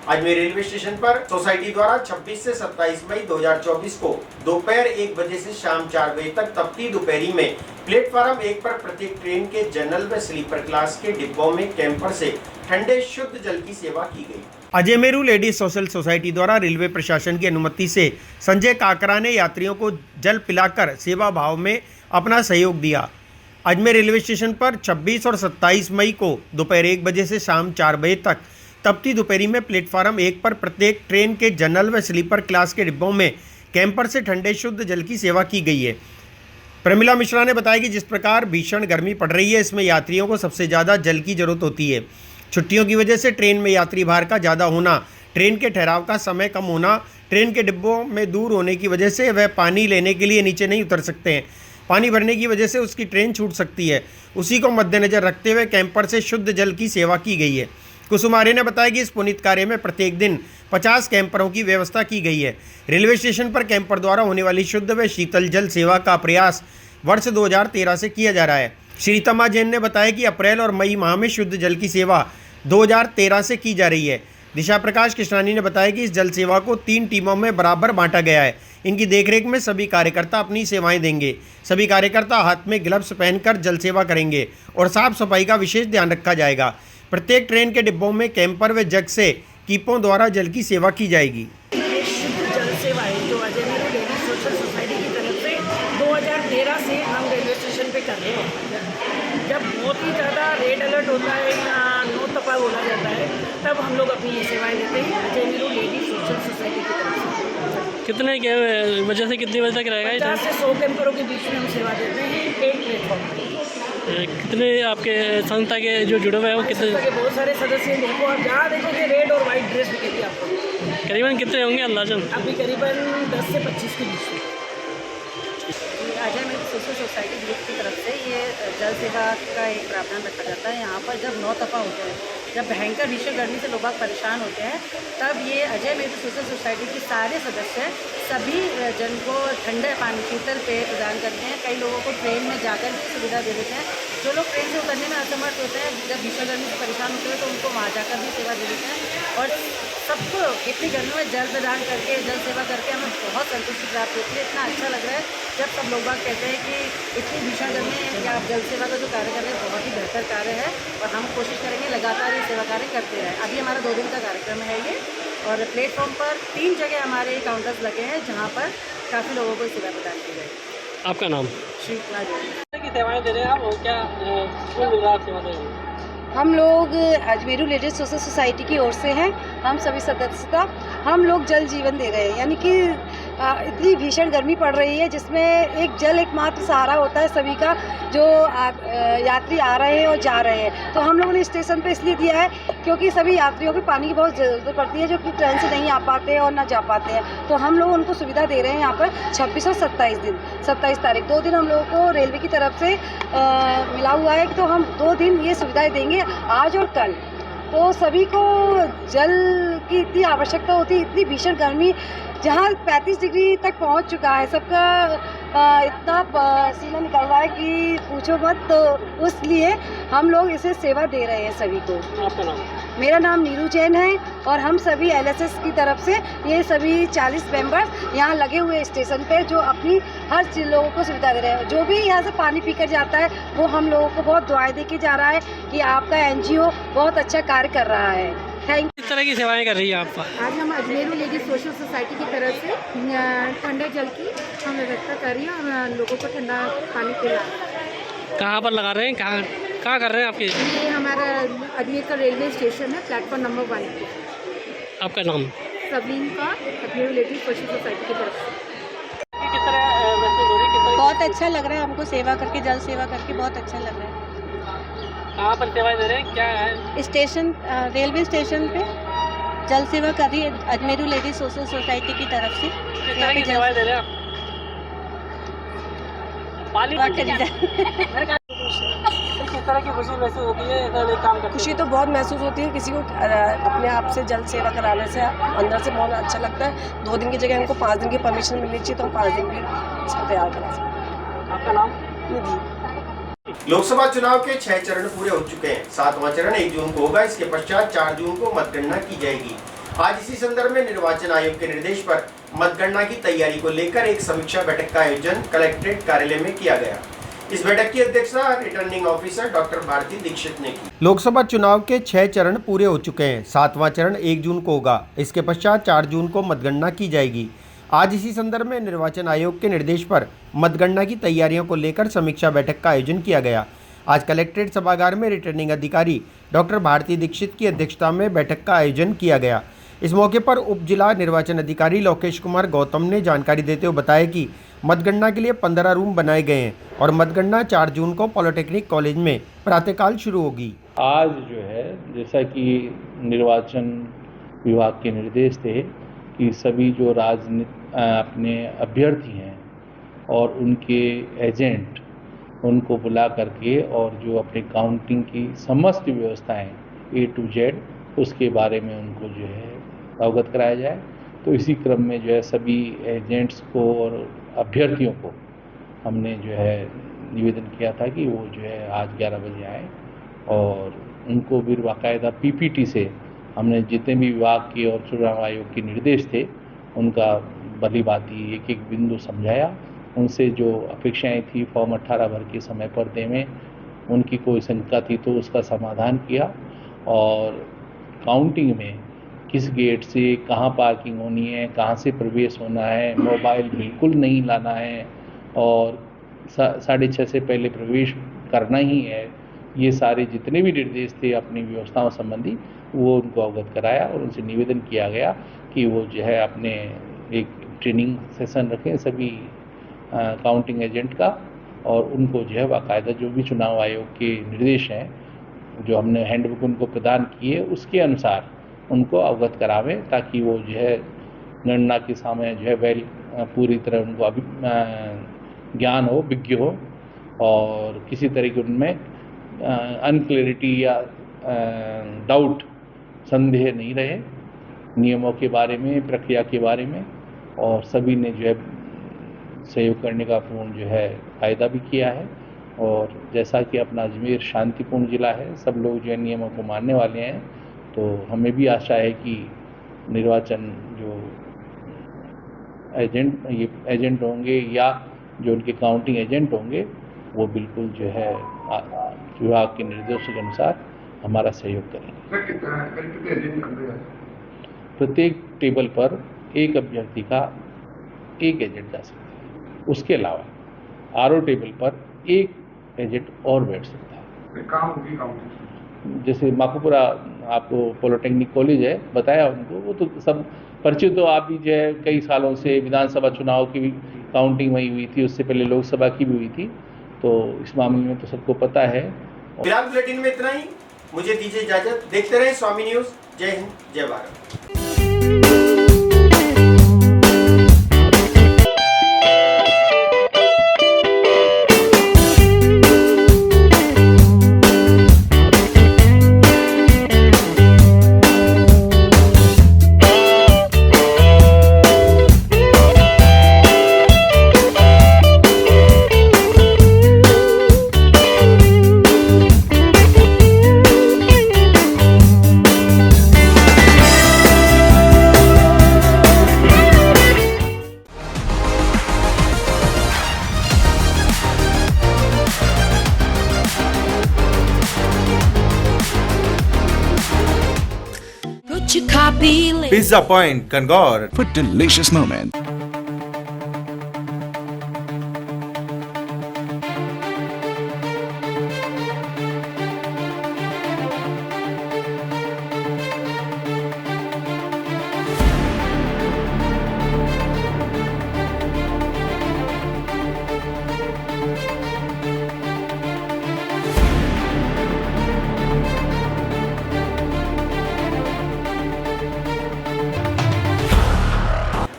अजमेर रेलवे स्टेशन पर सोसाइटी द्वारा 26 से 27 मई 2024 को दोपहर 1 बजे से शाम 4 बजे तक तपती दोपहरी में प्लेटफार्म 1 पर प्रत्येक ट्रेन के जनरल व स्लीपर क्लास के डिब्बों में कैंपर से ठंडे शुद्ध जल की सेवा की गई। Ajay Meru ladies social society द्वारा रेलवे प्रशासन की अनुमति से संजय काकरा ने यात्रियों को जल पिलाकर सेवा भाव में अपना सहयोग दिया। अजमेर रेलवे स्टेशन पर 26 और 27 मई को दोपहर 1 बजे से शाम 4 बजे तक तपती दोपहरी में प्लेटफार्म 1 पर प्रत्येक ट्रेन के जनरल व स्लीपर क्लास के डिब्बों में कैंपर से ठंडे शुद्ध जल की सेवा की गई है। प्रमिला मिश्रा ने बताया कि जिस प्रकार भीषण गर्मी पड़ रही है, इसमें यात्रियों को सबसे ज़्यादा जल की ज़रूरत होती है। छुट्टियों की वजह से ट्रेन में यात्री भार का ज़्यादा होना, ट्रेन के ठहराव का समय कम होना, ट्रेन के डिब्बों में दूर होने की वजह से वह पानी लेने के लिए नीचे नहीं उतर सकते हैं। पानी भरने की वजह से उसकी ट्रेन छूट सकती है। उसी को मद्देनज़र रखते हुए कैंपर से शुद्ध जल की सेवा की गई है। कुसुम आर्य ने बताया कि इस पुनीत कार्य में प्रत्येक दिन 50 कैंपरों की व्यवस्था की गई है। रेलवे स्टेशन पर कैंपर द्वारा होने वाली शुद्ध व शीतल जल सेवा का प्रयास वर्ष 2013 से किया जा रहा है। श्री तमा जैन ने बताया कि अप्रैल और मई माह में शुद्ध जल की सेवा 2013 से की जा रही है। दिशा प्रकाश कृष्णानी ने बताया कि इस जल सेवा को 3 टीमों में बराबर बांटा गया है। इनकी देखरेख में सभी कार्यकर्ता अपनी सेवाएं देंगे। सभी कार्यकर्ता हाथ में ग्लव्स पहनकर जल सेवा करेंगे और साफ सफाई का विशेष ध्यान रखा जाएगा। प्रत्येक ट्रेन के डिब्बों में कैंपर व जग से कीपों द्वारा जल की सेवा की जाएगी। शुद्ध जल सेवाएं जो Ajay Meru ladies social society की तरफ से 2013 से हम रेलवे स्टेशन पे कर रहे हैं। जब बहुत ही ज़्यादा रेड अलर्ट होता है या नो तपा बोला जाता है, तब हम लोग अपनी ये सेवाएं देते हैं Ajay Meru ladies social society की तरफ से। कितने के वजह से कितनी बजे तक रहेगा? 50 से 100 कैंपरों के बीच में हम सेवा देते हैं एक प्लेटफॉर्म पर। कितने आपके संस्था के जो जुड़े हुए हैं वो कितने? बहुत सारे सदस्य हैं। देखो आप जहाँ देखोगे रेड और वाइट ड्रेस दिखेगी आपको। करीबन कितने होंगे अंदाजन? अभी करीबन 10 से 25 के बीच में। Ajay Meru social society group की तरफ से ये जल सेवा का एक प्रावधान रखा जाता है। यहाँ पर जब 9 तपा होते हैं, जब भयंकर भीषण गर्मी से लोग परेशान होते हैं, तब ये अजय मेरू सोशल सोसाइटी के सारे सदस्य सभी जन को ठंडे पानी शीतल पेय प्रदान करते हैं। कई लोगों को ट्रेन में जाकर भी सुविधा दे देते हैं। जो लोग ट्रेन से उतरने में असमर्थ होते हैं, जब भीषण गर्मी से परेशान होते हैं, तो उनको वहाँ जाकर भी सेवा दे देते हैं। और सबको इतनी गर्मी में जल प्रदान करके, जल सेवा करके हमें बहुत संतुष्टि प्राप्त होती है। इतना अच्छा लग रहा है जब सब लोग बात कहते हैं कि इतनी भीषण गर्मी में आप जल सेवा का जो कार्य कर रहे हैं बहुत ही बेहतर कार्य है और हम कोशिश करेंगे लगातार ये सेवा कार्य करते रहें। अभी हमारा 2 दिन का कार्यक्रम है ये, और प्लेटफॉर्म पर 3 जगह हमारे काउंटर्स लगे हैं जहाँ पर काफ़ी लोगों को सेवा प्रदान की जाएगी। आपका नाम? श्री कुमार जैन। की सेवाएं दे रहे हैं आप, और क्या सेवा दे रहे हैं? हम लोग Ajay Meru ladies social society की ओर से हैं। हम सभी सदस्यता हम लोग जल जीवन दे रहे हैं, यानी कि इतनी भीषण गर्मी पड़ रही है जिसमें एक जल एकमात्र सहारा होता है सभी का, जो यात्री आ रहे हैं और जा रहे हैं। तो हम लोगों ने स्टेशन पे इसलिए दिया है क्योंकि सभी यात्रियों को पानी की बहुत ज़रूरत पड़ती है, जो कि ट्रेन से नहीं आ पाते हैं और ना जा पाते हैं। तो हम लोग उनको सुविधा दे रहे हैं यहाँ पर 26 और 27 तारीख 2 दिन हम लोगों को रेलवे की तरफ से मिला हुआ है। तो हम 2 दिन ये सुविधाएँ देंगे, आज और कल। तो सभी को जल की इतनी आवश्यकता होती है, इतनी भीषण गर्मी जहाँ 35 डिग्री तक पहुँच चुका है, सबका इतना पसीना निकल रहा है कि पूछो मत। तो उसलिए हम लोग इसे सेवा दे रहे हैं सभी को। आपका नाम? मेरा नाम नीरू जैन है और हम सभी LSS की तरफ से ये सभी 40 मेंबर्स यहाँ लगे हुए स्टेशन पे, जो अपनी हर लोगों को सुविधा दे रहे हैं। जो भी यहाँ से पानी पीकर जाता है वो हम लोगों को बहुत दुआएं दे के जा रहा है कि आपका NGO बहुत अच्छा कार्य कर रहा है। Thank you. किस तरह की सेवाएं कर रही है आप? आज हम Ajay Meru ladies social society की तरफ से ठंडे जल की हम व्यवस्था कर रही हैं और लोगों को ठंडा पानी पिला रहे हैं। कहाँ पर लगा रहे हैं, कहाँ कर रहे हैं आपके? ये हमारा अजमेर का रेलवे स्टेशन है, प्लेटफॉर्म नंबर 1 पे। आपका नाम? सबलीन का Ajay Meru ladies social society की तरफ से। किस तरह? बहुत अच्छा लग रहा है हमको सेवा करके, जल सेवा करके बहुत अच्छा लग रहा है। कहाँ पर सेवाएं दे रहे हैं, क्या है? स्टेशन, रेलवे स्टेशन पे जल सेवा कर रही है Ajay Meru ladies social society की तरफ से। किस तरह की सेवाएं दे रहे हैं आप? पानी किस तरह की खुशी महसूस होती है ऐसा काम करके? खुशी तो बहुत महसूस होती है, किसी को अपने आप से जल सेवा कराने से अंदर से बहुत अच्छा लगता है। 2 दिन की जगह हमको 5 दिन की परमिशन मिलनी चाहिए, तो हम 5 दिन भी इसको तैयार करा सकते हैं। आपका नाम? लोकसभा चुनाव के 6 चरण पूरे हो चुके हैं। 7वां चरण 1 जून को होगा। इसके पश्चात 4 जून को मतगणना की जाएगी। आज इसी संदर्भ में निर्वाचन आयोग के निर्देश पर मतगणना की तैयारी को लेकर एक समीक्षा बैठक का आयोजन कलेक्ट्रेट कार्यालय में किया गया। इस बैठक की अध्यक्षता returning officer doctor Bharti Dikshit ने की। लोकसभा चुनाव के 6 चरण पूरे हो चुके हैं। 7वां चरण 1 जून को होगा। इसके पश्चात 4 जून को मतगणना की जाएगी। आज इसी संदर्भ में निर्वाचन आयोग के निर्देश पर मतगणना की तैयारियों को लेकर समीक्षा बैठक का आयोजन किया गया। आज कलेक्ट्रेट सभागार में रिटर्निंग अधिकारी डॉक्टर भारती दीक्षित की अध्यक्षता में बैठक का आयोजन किया गया। इस मौके पर उप जिला निर्वाचन अधिकारी लोकेश कुमार गौतम ने जानकारी देते हुए बताया कि मतगणना के लिए 15 रूम बनाए गए हैं और मतगणना 4 जून को पॉलिटेक्निक कॉलेज में प्रातःकाल शुरू होगी। आज जो है, जैसा कि निर्वाचन विभाग के निर्देश थे कि सभी जो अपने अभ्यर्थी हैं और उनके एजेंट, उनको बुला करके और जो अपनी काउंटिंग की समस्त व्यवस्थाएं A to Z, उसके बारे में उनको जो है अवगत कराया जाए। तो इसी क्रम में जो है सभी एजेंट्स को और अभ्यर्थियों को हमने जो है निवेदन किया था कि वो जो है आज 11 बजे आए और उनको भी बाकायदा PPT से हमने जितने भी विभाग के और चुनाव आयोग के निर्देश थे उनका भली भांति एक एक बिंदु समझाया। उनसे जो अपेक्षाएं थी फॉर्म 18 भर के समय पर देने, उनकी कोई शंका थी तो उसका समाधान किया। और काउंटिंग में किस गेट से कहाँ पार्किंग होनी है, कहाँ से प्रवेश होना है, मोबाइल बिल्कुल नहीं लाना है और 6:30 से पहले प्रवेश करना ही है, ये सारे जितने भी निर्देश थे अपनी व्यवस्थाओं संबंधी वो उनको अवगत कराया और उनसे निवेदन किया गया कि वो जो है अपने एक ट्रेनिंग सेशन रखें सभी काउंटिंग एजेंट का और उनको जो है बाकायदा जो भी चुनाव आयोग के निर्देश हैं जो हमने हैंडबुक उनको प्रदान किए उसके अनुसार उनको अवगत करावें ताकि वो जो है गणना के समय जो है पूरी तरह उनको ज्ञान हो, विज्ञ हो और किसी तरह की उनमें अनक्लैरिटी या डाउट, संदेह नहीं रहे नियमों के बारे में, प्रक्रिया के बारे में। और सभी ने जो है सहयोग करने का पूर्ण जो है फायदा भी किया है। और जैसा कि अपना अजमेर शांतिपूर्ण जिला है, सब लोग जो है नियमों को मानने वाले हैं, तो हमें भी आशा है कि निर्वाचन जो एजेंट होंगे या जो उनके काउंटिंग एजेंट होंगे वो बिल्कुल जो है विभाग के निर्देशों के अनुसार हमारा सहयोग करेंगे। प्रत्येक टेबल पर एक अभ्यर्थी का एक एजेंट जा सकता है। उसके अलावा RO टेबल पर एक एजेंट और बैठ सकता है। जैसे माखूपुरा आपको पॉलिटेक्निक कॉलेज है, बताया उनको, वो तो सब परिचित हो आप भी जो है कई सालों से विधानसभा चुनाव की भी काउंटिंग वही हुई थी, उससे पहले लोकसभा की भी हुई थी, तो इस मामले में तो सबको पता है। फिलहाल बुलेटिन में इतना ही, मुझे दीजिए इजाजत। देखते रहे स्वामी न्यूज। जय हिंद, जय Bharat. Pizza Point, Kangor. For delicious moment.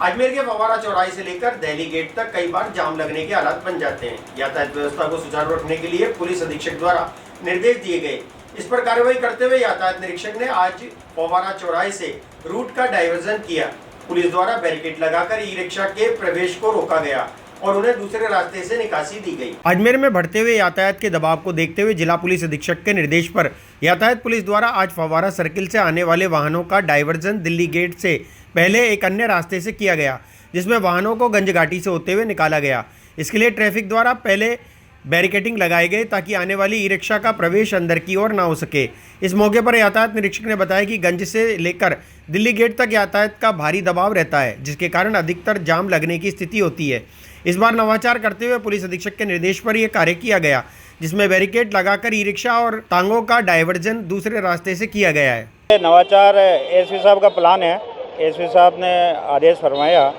Ajmer के फव्वारा चौराहे से लेकर दिल्ली गेट तक कई बार जाम लगने के हालात बन जाते हैं। यातायात व्यवस्था को सुचारू रखने के लिए पुलिस अधीक्षक द्वारा निर्देश दिए गए। इस पर कार्रवाई करते हुए यातायात निरीक्षक ने आज फव्वारा चौराहे से रूट का डायवर्जन किया। पुलिस द्वारा बैरिकेड लगाकर ई रिक्शा के प्रवेश को रोका गया और उन्हें दूसरे रास्ते से निकासी दी गई। अजमेर में बढ़ते हुए यातायात के दबाव को देखते हुए जिला पुलिस अधीक्षक के निर्देश पर यातायात पुलिस द्वारा आज फव्वारा सर्किल से आने वाले वाहनों का डायवर्जन दिल्ली गेट से पहले एक अन्य रास्ते से किया गया, जिसमें वाहनों को गंज घाटी से होते हुए निकाला गया। इसके लिए ट्रैफिक द्वारा पहले बैरिकेडिंग लगाए गए ताकि आने वाली ई रिक्शा का प्रवेश अंदर की ओर ना हो सके। इस मौके पर यातायात निरीक्षक ने बताया कि गंज से लेकर दिल्ली गेट तक यातायात का भारी दबाव रहता है, जिसके कारण अधिकतर जाम लगने की स्थिति होती है। इस बार नवाचार करते हुए पुलिस अधीक्षक के निर्देश पर यह कार्य किया गया, जिसमें बैरिकेड लगाकर ई रिक्शा और टांगों का डायवर्जन दूसरे रास्ते से किया गया है। नवाचार एसपी साहब का प्लान है। एसपी साहब ने आदेश फरमाया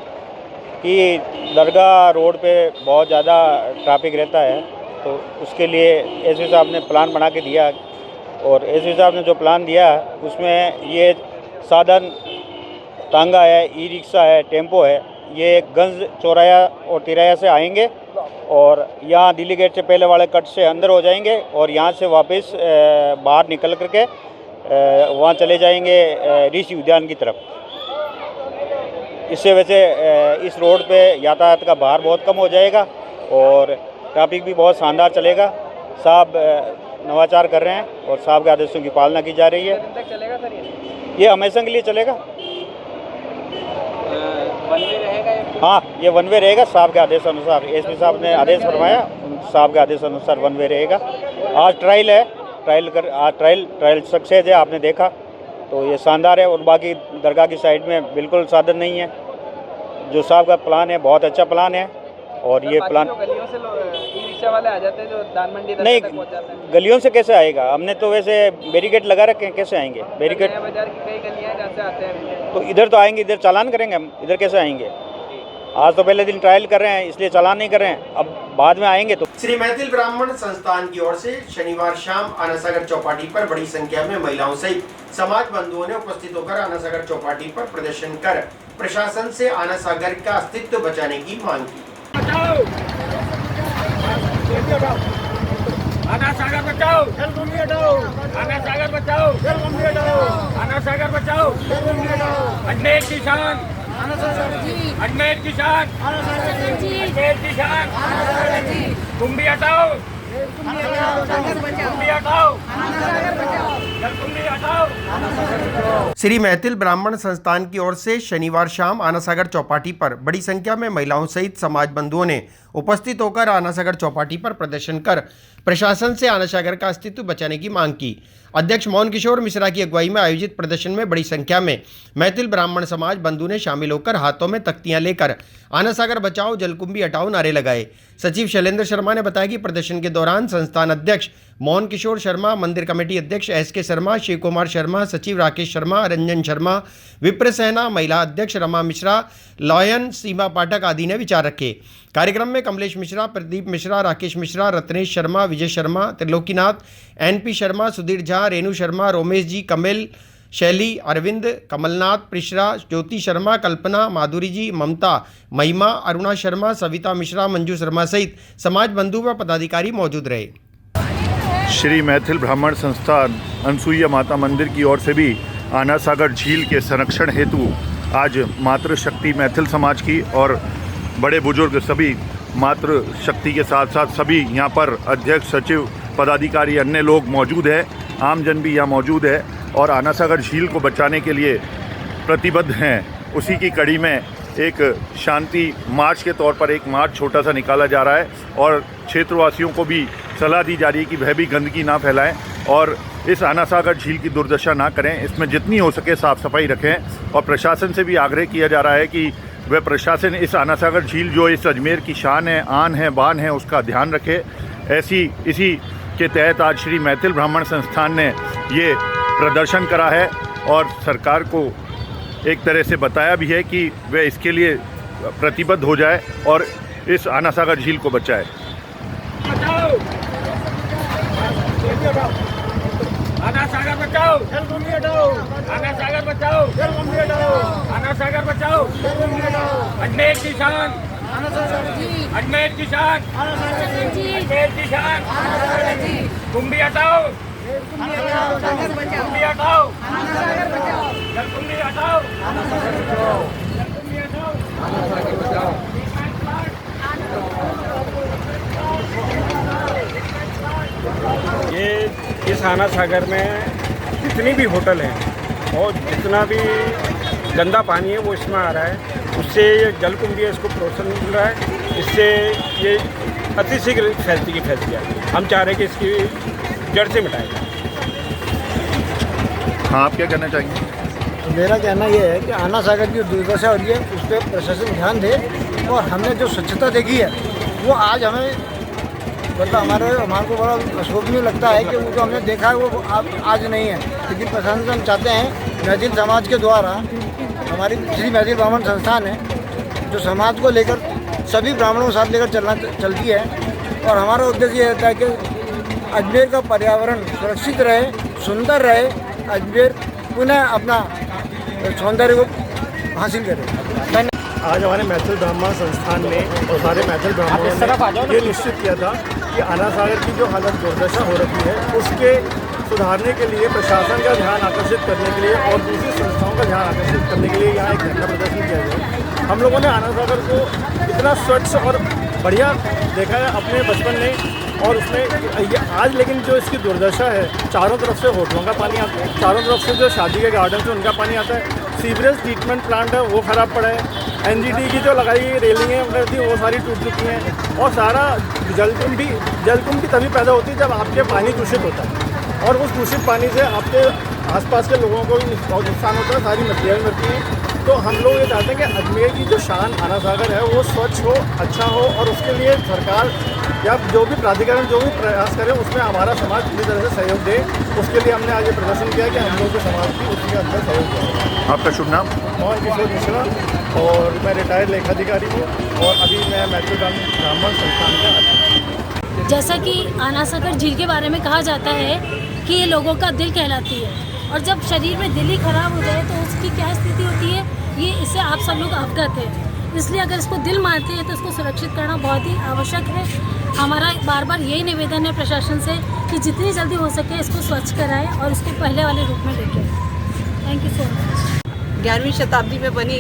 कि दरगाह रोड पे बहुत ज़्यादा ट्रैफिक रहता है, तो उसके लिए एसपी साहब ने प्लान बना के दिया। और एसपी साहब ने जो प्लान दिया उसमें ये साधन टांगा है, ई रिक्शा है, टेम्पो है, ये गंज चौराया और तिराया से आएंगे और यहाँ दिल्ली गेट से पहले वाले कट से अंदर हो जाएंगे और यहाँ से वापस बाहर निकल करके वहाँ चले जाएंगे ऋषि उद्यान की तरफ। इससे वैसे इस रोड पे यातायात का भार बहुत कम हो जाएगा और ट्रैफिक भी बहुत शानदार चलेगा। साहब नवाचार कर रहे हैं और साहब के आदेशों की पालना की जा रही है। चलेगा सर ये हमेशा के लिए चलेगा। वन वे रहेगा? हाँ, ये वन वे रहेगा साहब के आदेश अनुसार। एसपी साहब ने आदेश फरमाया, साहब के आदेश अनुसार वन वे रहेगा। आज ट्रायल है, ट्रायल सक्सेस है, आपने देखा तो ये शानदार है। और बाकी दरगाह की साइड में बिल्कुल साधन नहीं है। जो साहब का प्लान है बहुत अच्छा प्लान है। और ये प्लान गलियों से ई रिक्शा वाले आ जाते हैं जो दान मंडी नहीं, तक पहुंच जाते हैं। गलियों से कैसे आएगा? हमने तो वैसे बैरिकेड लगा रखे हैं, कैसे आएंगे? बैरिकेड बाजार की कई गलियां हैं जहाँ से आते हैं, तो इधर तो आएंगे, इधर चालान करेंगे हम, इधर कैसे आएंगे? आज तो पहले दिन ट्रायल कर रहे हैं इसलिए चालान नहीं कर रहे हैं, अब बाद में आएंगे। तो श्री मैथिल ब्राह्मण संस्थान की ओर से शनिवार शाम आनासागर चौपाटी पर बड़ी संख्या में महिलाओं सहित समाज बंधुओं ने उपस्थित होकर आनासागर चौपाटी पर प्रदर्शन कर प्रशासन से आनासागर का अस्तित्व बचाने की मांग की। आनासागर बचाओ, जलकुंभी हटाओ, आनासागर बचाओ, जलकुंभी हटाओ, आनासागर बचाओ, जलकुंभी हटाओ। अजमेर की शान, अजमेर की शान, अजमेर की शान, कुंभी हटाओ, कुंभी हटाओ, जलकुंभी हटाओ। श्री मैथिल ब्राह्मण संस्थान की ओर से शनिवार शाम आनासागर चौपाटी पर बड़ी संख्या में महिलाओं सहित समाज बंधुओं ने उपस्थित होकर आनासागर चौपाटी पर प्रदर्शन कर प्रशासन से आनासागर का अस्तित्व बचाने की मांग की। अध्यक्ष मोहन किशोर मिश्रा की अगुवाई में आयोजित प्रदर्शन में बड़ी संख्या में मैथिल ब्राह्मण समाज बंधु ने शामिल होकर हाथों में तख्तियां लेकर आनासागर बचाओ जलकुंभी हटाओ नारे लगाए। सचिव शैलेंद्र शर्मा ने बताया कि प्रदर्शन के दौरान संस्थान अध्यक्ष मोहन किशोर शर्मा, मंदिर कमेटी अध्यक्ष SK शर्मा, शिव कुमार शर्मा, सचिव राकेश शर्मा, रंजन शर्मा, विप्र सेना, महिला अध्यक्ष रमा मिश्रा, लॉयन सीमा पाठक आदि ने विचार रखे। कार्यक्रम में कमलेश मिश्रा, प्रदीप मिश्रा, राकेश मिश्रा, रत्नेश शर्मा, विजय शर्मा, त्रिलोकीनाथ, NP शर्मा, सुधीर झा, रेणु शर्मा, रोमेश जी, कमल, शैली, अरविंद, कमलनाथ, प्रिशरा, ज्योति शर्मा, कल्पना, माधुरी जी, ममता, महिमा, अरुणा शर्मा, सविता मिश्रा, मंजू शर्मा सहित समाज बंधु व पदाधिकारी मौजूद रहे। श्री मैथिल ब्राह्मण संस्थान अनसुईया माता मंदिर की ओर से भी आनासागर झील के संरक्षण हेतु आज मातृशक्ति मैथिल समाज की और बड़े बुजुर्ग सभी मातृशक्ति के साथ साथ सभी यहाँ पर अध्यक्ष, सचिव, पदाधिकारी, अन्य लोग मौजूद हैं, आमजन भी यहाँ मौजूद है और आनासागर झील को बचाने के लिए प्रतिबद्ध हैं। उसी की कड़ी में एक शांति मार्च के तौर पर एक मार्च छोटा सा निकाला जा रहा है और क्षेत्रवासियों को भी सलाह दी जा रही है कि वह भी गंदगी ना फैलाएं और इस आनासागर झील की दुर्दशा ना करें। इसमें जितनी हो सके साफ़ सफाई रखें और प्रशासन से भी आग्रह किया जा रहा है कि वह प्रशासन इस आनासागर झील जो इस अजमेर की शान है, आन है, बान है, उसका ध्यान रखे। इसी के तहत आज श्री मैथिल ब्राह्मण संस्थान ने ये प्रदर्शन करा है और सरकार को एक तरह से बताया भी है कि वह इसके लिए प्रतिबद्ध हो जाए और इस आनासागर झील को बचाए। आनासागर बचाओ, जलकुंभी हटाओ, आनासागर बचाओ, जलकुंभी हटाओ, आनासागर बचाओ, जलकुंभी हटाओ। अजमेर की शान, अजमेर की शान, अजमेर की शान, कुंभी हटाओ, कुंभी हटाओ, जलकुंभी हटाओ, जलकुंभी हटाओ। ये इस आना सागर में जितनी भी होटल हैं और जितना भी गंदा पानी है वो इसमें आ रहा है, उससे ये जलकुंभी है इसको प्रोत्साहन मिल रहा है, इससे ये अतिशीघ्र फैलती है। हम चाह रहे हैं कि इसकी जड़ से मिटाएं। हाँ, आप क्या कहना चाहेंगे? मेरा कहना ये है कि आना सागर की दुर्दशा हो रही है, उस पर प्रशासन ध्यान दे। और हमने जो स्वच्छता देखी है वो आज हमें मतलब हमारे को बड़ा अशोभनीय लगता है कि वो जो हमने देखा है वो आज नहीं है। लेकिन प्रशासन हम चाहते हैं मैथिल समाज के द्वारा, हमारी श्री मैथिल ब्राह्मण संस्थान है जो समाज को लेकर सभी ब्राह्मणों के साथ लेकर चलती है। और हमारा उद्देश्य ये रहता है कि अजमेर का पर्यावरण सुरक्षित रहे, सुंदर रहे, अजमेर पुनः अपना सौंदर्य को हासिल करे। आज हमारे मैथिल ब्राह्मण संस्थान ने और सारे मैथिल ब्राह्मणों ने ये निश्चित किया था कि आना सागर की जो हालत दुर्दशा हो रही है उसके सुधारने के लिए प्रशासन का ध्यान आकर्षित करने के लिए और दूसरी संस्थाओं का ध्यान आकर्षित करने के लिए यहाँ एक धरना प्रदर्शन किया गया। हम लोगों ने आना सागर को इतना स्वच्छ और बढ़िया देखा है अपने बचपन में, और उसमें ये आज लेकिन जो इसकी दुर्दशा है, चारों तरफ से होटलों का पानी आता है, चारों तरफ से जो शादी के गार्डन से उनका पानी आता है, सीवरेज ट्रीटमेंट प्लांट है वो ख़राब पड़ा है, एनजीटी की जो लगाई गई रेलिंगें वगैरह थी वो सारी टूट चुकी हैं, और सारा जलकुंभी तभी पैदा होती है जब आपके पानी दूषित होता है, और उस दूषित पानी से आपके आसपास के लोगों को भी बहुत नुकसान होता है, सारी मछलियाँ भी मरती हैं। तो हम लोग ये चाहते हैं कि अजमेर की जो शान आना सागर है वो स्वच्छ हो, अच्छा हो, और उसके लिए सरकार या जो भी प्राधिकरण जो भी प्रयास करे उसमें हमारा समाज पूरी तरह से सहयोग दे। उसके लिए हमने आज ये प्रदर्शन किया कि हम लोग के समाज भी उसके अंदर सहयोग करें। आपका शुभ नाम? मोहन किशोर मिश्रा, और मैं रिटायर्ड लेखाधिकारी हूँ और अभी मैं मैथिल ब्राह्मण संस्थान का अध्यक्ष। जैसा कि आना सागर झील के बारे में कहा जाता है कि ये लोगों का दिल कहलाती है, और जब शरीर में दिल ही खराब हो जाए तो उसकी क्या स्थिति होती है, ये इससे आप सब लोग अवगत हैं। इसलिए अगर इसको दिल मारते हैं तो इसको सुरक्षित करना बहुत ही आवश्यक है। हमारा बार बार यही निवेदन है प्रशासन से कि जितनी जल्दी हो सके इसको स्वच्छ कराएं और इसको पहले वाले रूप में देखें। Thank you so much. 11वीं शताब्दी में बनी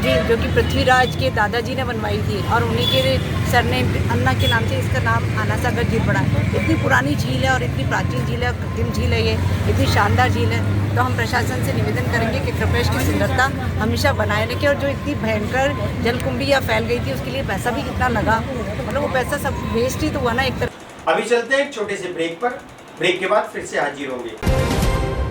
झील जो कि पृथ्वीराज के दादाजी ने बनवाई थी, और उन्हीं के सरनेम अन्ना के नाम से इसका नाम आना सागर झील पड़ा है। इतनी पुरानी झील है और इतनी प्राचीन झील है, कृत्रिम झील है, ये इतनी शानदार झील है। तो हम प्रशासन से निवेदन करेंगे कि कृपया इसकी सुंदरता हमेशा बनाए रखें, और जो इतनी भयंकर जलकुंभी या फैल गई थी उसके लिए पैसा भी कितना लगा, मतलब वो पैसा सब वेस्ट ही तो हुआ ना एक तरह। अभी चलते हैं एक छोटे से ब्रेक पर। ब्रेक के बाद फिर से हाजिर होंगे।